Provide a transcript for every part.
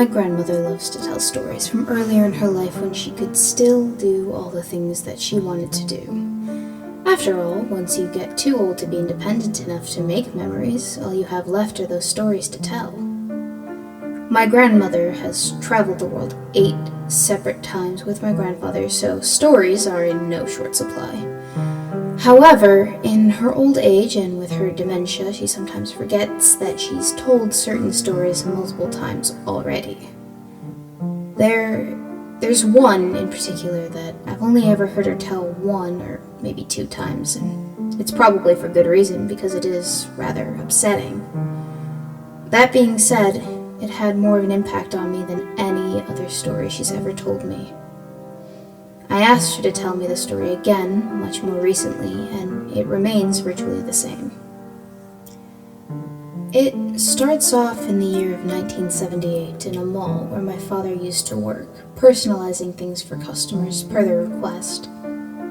My grandmother loves to tell stories from earlier in her life when she could still do all the things that she wanted to do. After all, once you get too old to be independent enough to make memories, all you have left are those stories to tell. My grandmother has traveled the world 8 separate times with my grandfather, so stories are in no short supply. However, in her old age and with her dementia, she sometimes forgets that she's told certain stories multiple times already. There's one in particular that I've only ever heard her tell 1 or maybe 2 times, and it's probably for good reason because it is rather upsetting. That being said, it had more of an impact on me than any other story she's ever told me. I asked her to tell me the story again, much more recently, and it remains virtually the same. It starts off in the year of 1978 in a mall where my father used to work, personalizing things for customers per their request.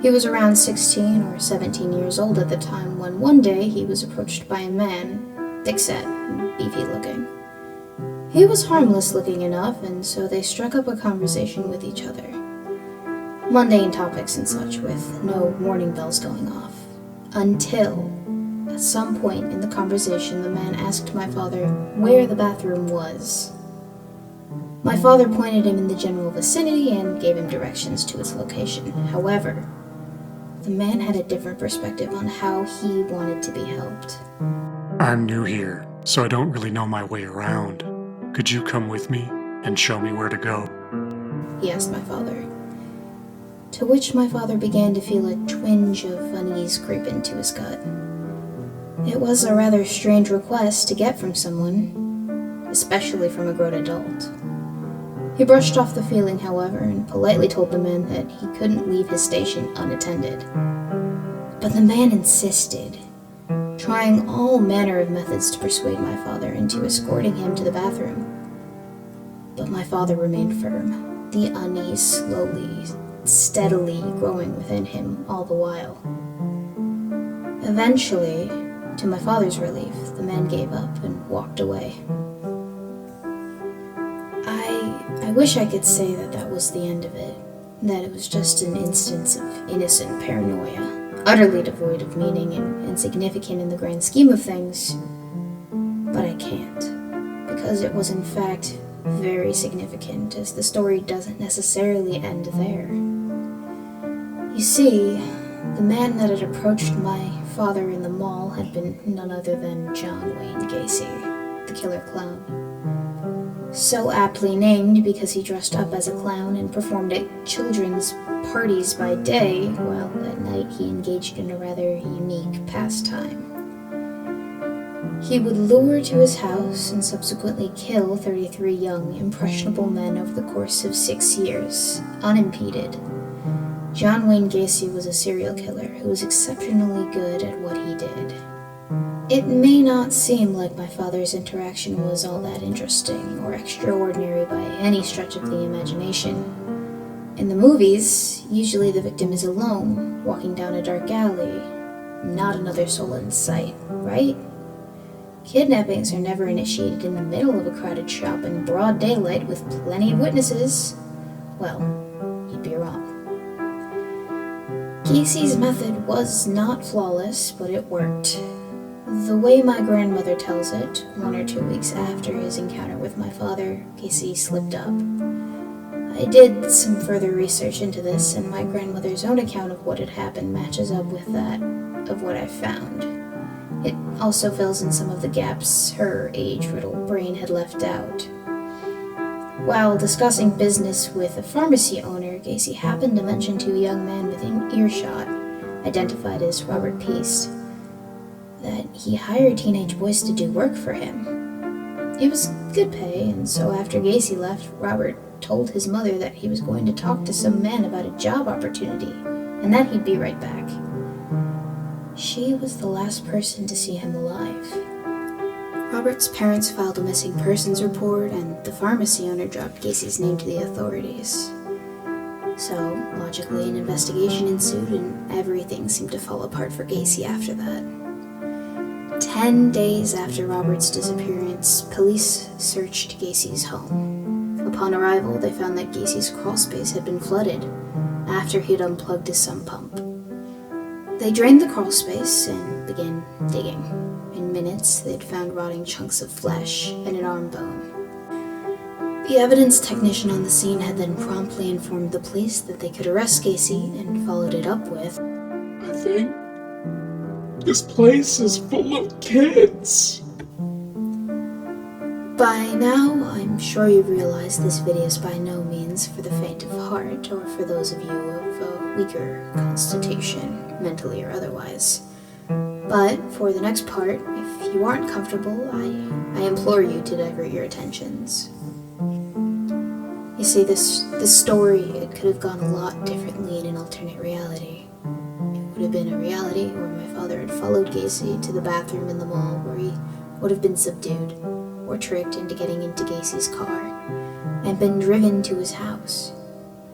He was around 16 or 17 years old at the time when one day he was approached by a man, thick-set and beefy-looking. He was harmless-looking enough, and so they struck up a conversation with each other. Mundane topics and such, with no warning bells going off. Until, at some point in the conversation, the man asked my father where the bathroom was. My father pointed him in the general vicinity and gave him directions to its location. However, the man had a different perspective on how he wanted to be helped. I'm new here, so I don't really know my way around. Could you come with me and show me where to go? He asked my father. To which my father began to feel a twinge of unease creep into his gut. It was a rather strange request to get from someone, especially from a grown adult. He brushed off the feeling, however, and politely told the man that he couldn't leave his station unattended. But the man insisted, trying all manner of methods to persuade my father into escorting him to the bathroom. But my father remained firm, the unease slowly, steadily growing within him all the while. Eventually, to my father's relief, the man gave up and walked away. I wish I could say that that was the end of it, that it was just an instance of innocent paranoia, utterly devoid of meaning and insignificant in the grand scheme of things, but I can't, because it was in fact very significant, as the story doesn't necessarily end there. You see, the man that had approached my father in the mall had been none other than John Wayne Gacy, the killer clown. So aptly named because he dressed up as a clown and performed at children's parties by day, while at night he engaged in a rather unique pastime. He would lure to his house and subsequently kill 33 young, impressionable men over the course of 6 years, unimpeded. John Wayne Gacy was a serial killer who was exceptionally good at what he did. It may not seem like my father's interaction was all that interesting or extraordinary by any stretch of the imagination. In the movies, usually the victim is alone, walking down a dark alley, not another soul in sight, right? Kidnappings are never initiated in the middle of a crowded shop in broad daylight with plenty of witnesses. Well, you'd be wrong. Gacy's method was not flawless, but it worked. The way my grandmother tells it, 1 or 2 weeks after his encounter with my father, Gacy slipped up. I did some further research into this, and my grandmother's own account of what had happened matches up with that of what I found. It also fills in some of the gaps her age-riddled brain had left out. While discussing business with a pharmacy owner, Gacy happened to mention to a young man within earshot, identified as Robert Peace, that he hired teenage boys to do work for him. It was good pay, and so after Gacy left, Robert told his mother that he was going to talk to some man about a job opportunity, and that he'd be right back. She was the last person to see him alive. Robert's parents filed a missing persons report, and the pharmacy owner dropped Gacy's name to the authorities. So, logically, an investigation ensued, and everything seemed to fall apart for Gacy after that. 10 days after Robert's disappearance, police searched Gacy's home. Upon arrival, they found that Gacy's crawlspace had been flooded after he had unplugged his sump pump. They drained the crawlspace and began digging. In minutes, they had found rotting chunks of flesh and an arm bone. The evidence technician on the scene had then promptly informed the police that they could arrest Gacy and followed it up with, "I think this place is full of kids." By now, I'm sure you've realized this video is by no means for the faint of heart or for those of you of a weaker constitution, mentally or otherwise. But for the next part, if you aren't comfortable, I implore you to divert your attentions. You see, this story, it could have gone a lot differently in an alternate reality. It would have been a reality where my father had followed Gacy to the bathroom in the mall where he would have been subdued or tricked into getting into Gacy's car and been driven to his house.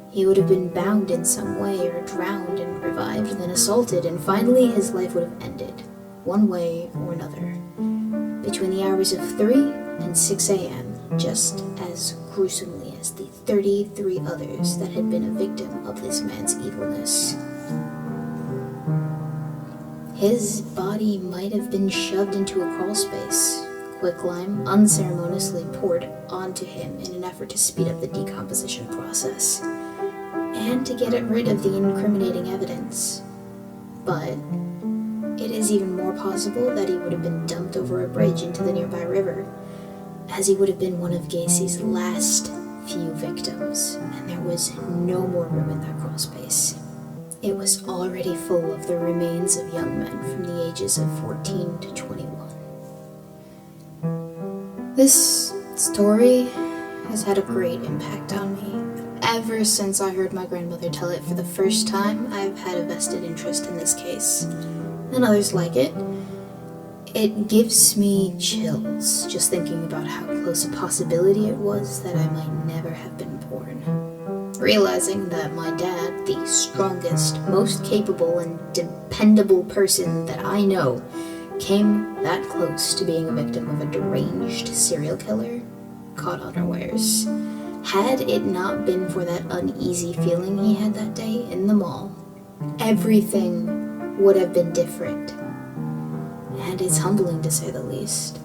He would have been bound in some way or drowned and revived, then assaulted, and finally his life would have ended, one way or another, between the hours of 3 and 6 a.m., just as gruesomely as the 33 others that had been a victim of this man's evilness. His body might have been shoved into a crawlspace, quicklime unceremoniously poured onto him in an effort to speed up the decomposition process, and to get rid of the incriminating evidence. But it is even more possible that he would have been dumped over a bridge into the nearby river, as he would have been one of Gacy's last few victims, and there was no more room in that crawlspace. It was already full of the remains of young men from the ages of 14 to 21. This story has had a great impact on me. Ever since I heard my grandmother tell it for the first time, I've had a vested interest in this case, and others like it. It gives me chills just thinking about how close a possibility it was that I might never have been born. Realizing that my dad, the strongest, most capable, and dependable person that I know, came that close to being a victim of a deranged serial killer, caught unawares. Had it not been for that uneasy feeling he had that day in the mall, everything would have been different. And it's humbling to say the least.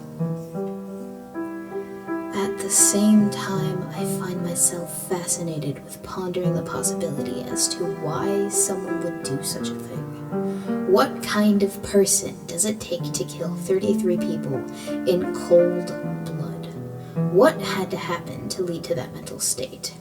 At the same time, I find myself fascinated with pondering the possibility as to why someone would do such a thing. What kind of person does it take to kill 33 people in cold blood? What had to happen to lead to that mental state?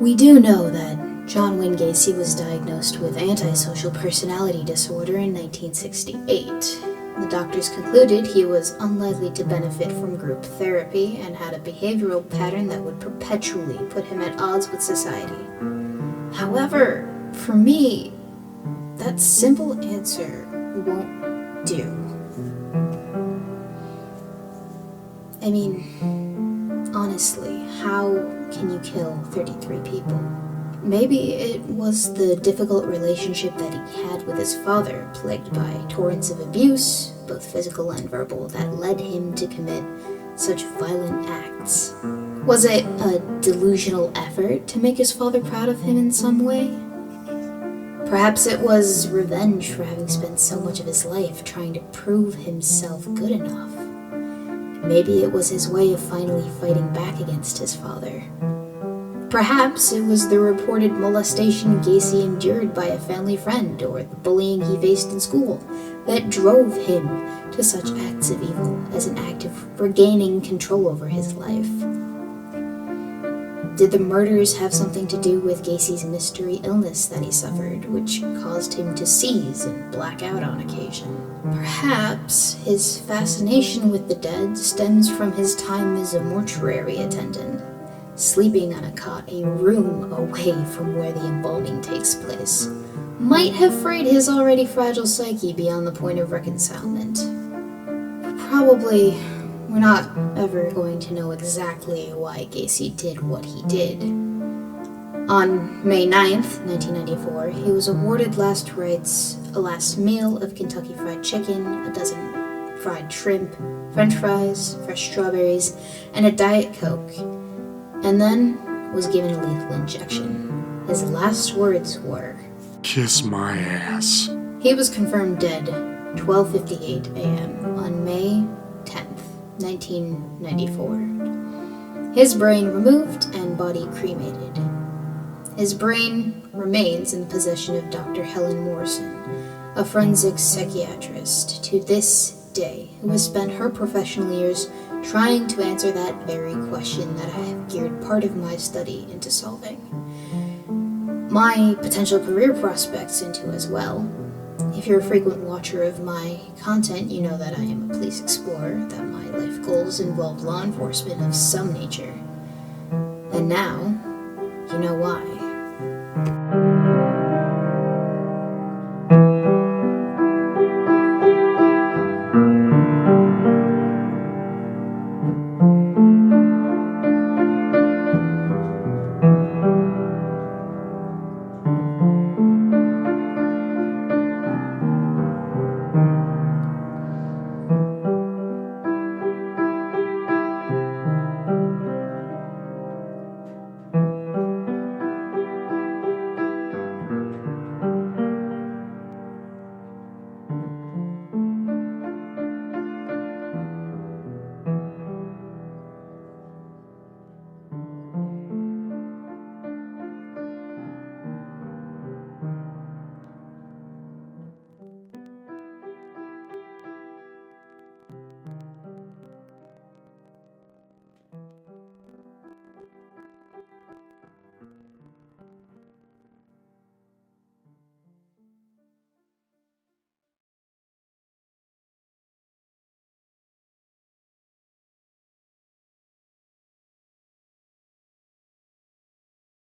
We do know that John Wayne Gacy was diagnosed with antisocial personality disorder in 1968. The doctors concluded he was unlikely to benefit from group therapy and had a behavioral pattern that would perpetually put him at odds with society. However, for me, that simple answer won't do. I mean, honestly, how can you kill 33 people? Maybe it was the difficult relationship that he had with his father, plagued by torrents of abuse, both physical and verbal, that led him to commit such violent acts. Was it a delusional effort to make his father proud of him in some way? Perhaps it was revenge for having spent so much of his life trying to prove himself good enough. Maybe it was his way of finally fighting back against his father. Perhaps it was the reported molestation Gacy endured by a family friend or the bullying he faced in school that drove him to such acts of evil as an act of regaining control over his life. Did the murders have something to do with Gacy's mystery illness that he suffered, which caused him to seize and black out on occasion? Perhaps his fascination with the dead stems from his time as a mortuary attendant, sleeping on a cot a room away from where the embalming takes place, might have frayed his already fragile psyche beyond the point of reconcilement. Probably, we're not ever going to know exactly why Gacy did what he did. On May 9th, 1994, he was awarded last rites, a last meal of Kentucky Fried Chicken, a dozen fried shrimp, French fries, fresh strawberries, and a Diet Coke. and then was given a lethal injection. His last words were, "Kiss my ass." He was confirmed dead 12:58 a.m. on May 10th, 1994. His brain removed and body cremated. His brain remains in the possession of Dr. Helen Morrison, a forensic psychiatrist to this day, who has spent her professional years trying to answer that very question that I have geared part of my study into solving. My potential career prospects into as well. If you're a frequent watcher of my content, you know that I am a police explorer, that my life goals involve law enforcement of some nature. And now, you know why.